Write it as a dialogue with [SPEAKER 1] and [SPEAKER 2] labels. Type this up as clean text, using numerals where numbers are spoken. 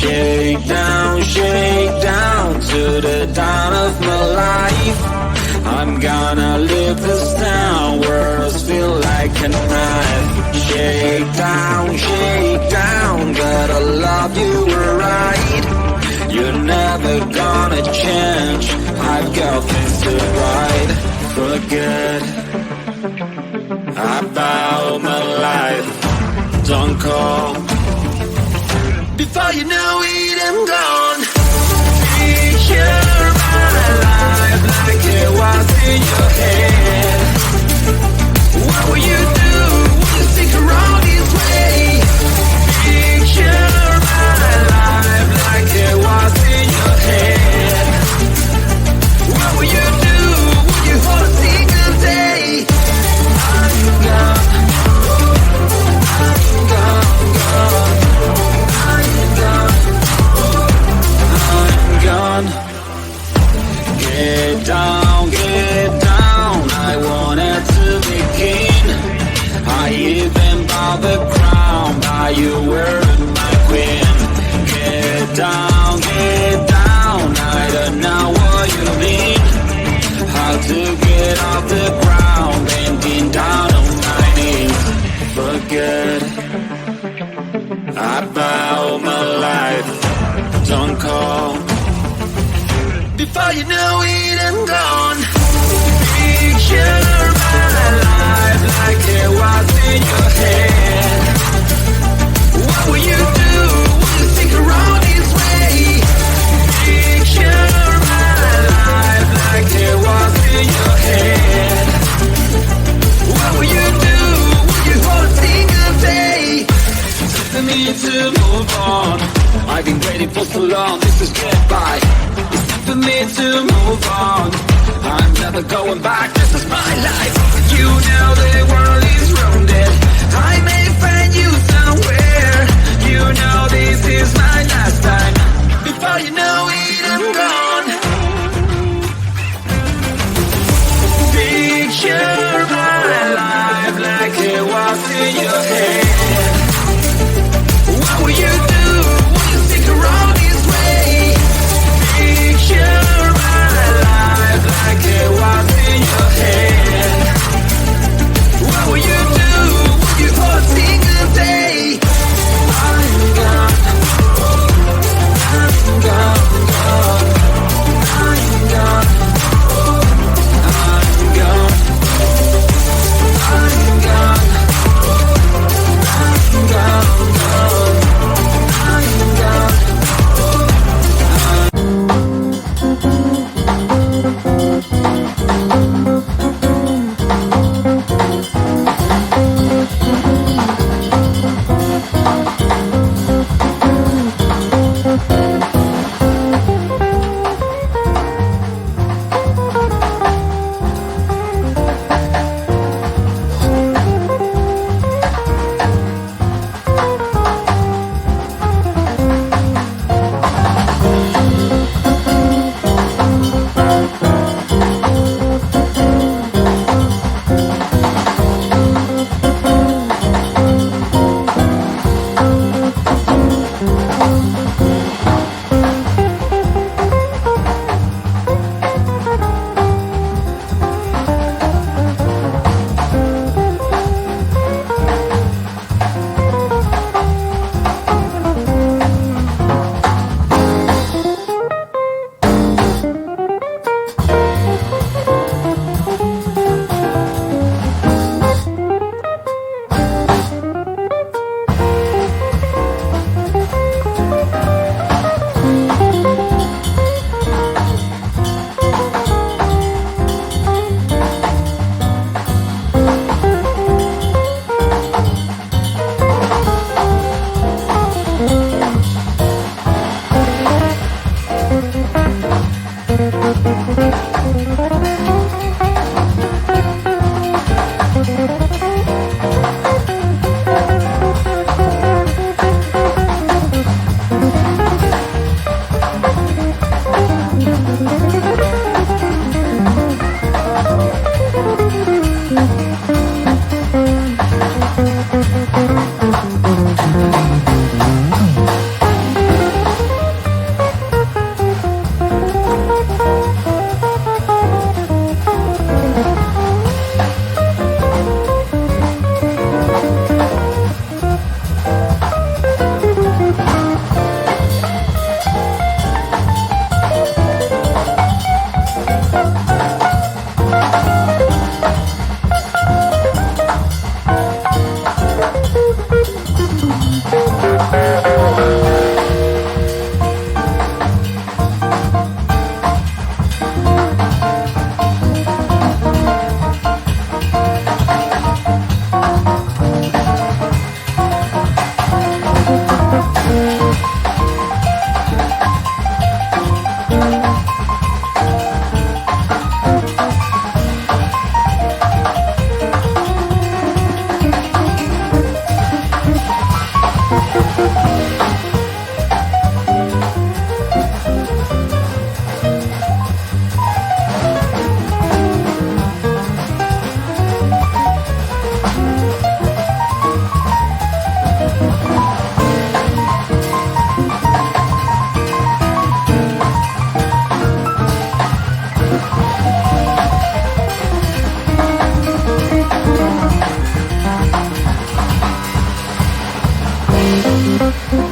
[SPEAKER 1] shake down to the dawn of my life. I'm gonna live this town, words feel like a knife. Shake down, gotta love you right. You're never gonna change, I've got things to write. Forget about my life, don't call. Before you know it, I'm gone. Picture my life like it was in your head. What will you do? Will you stick around this way? Picture my life like it was in your head. What will you do? Will you hold a single day? I'm gone. I'm gone, gone. I'm gone. Get down, I wanted to begin. I even bought the crown, but you were my queen. Get down, I don't know what you mean. How to get off the ground, bending down on my knees. Forget about my life, don't call. Before you know it, I'm gone. Picture my life like it was in your head. What will you do? Will you stick around this way? Picture my life like it was in your head. What will you do? Will you hold a single day? For me to move on, I've been waiting for so long, this is goodbye. It's time for me to move on, I'm never going back, this is my life. You know the world is rounded, I may find you somewhere. You know this is my last time. Before you know it, I'm gone. Picture my life like it was in your head. What will you do? Will you stick around this way? Picture my life like it was in your head. What will you do? Will you hold a single Thank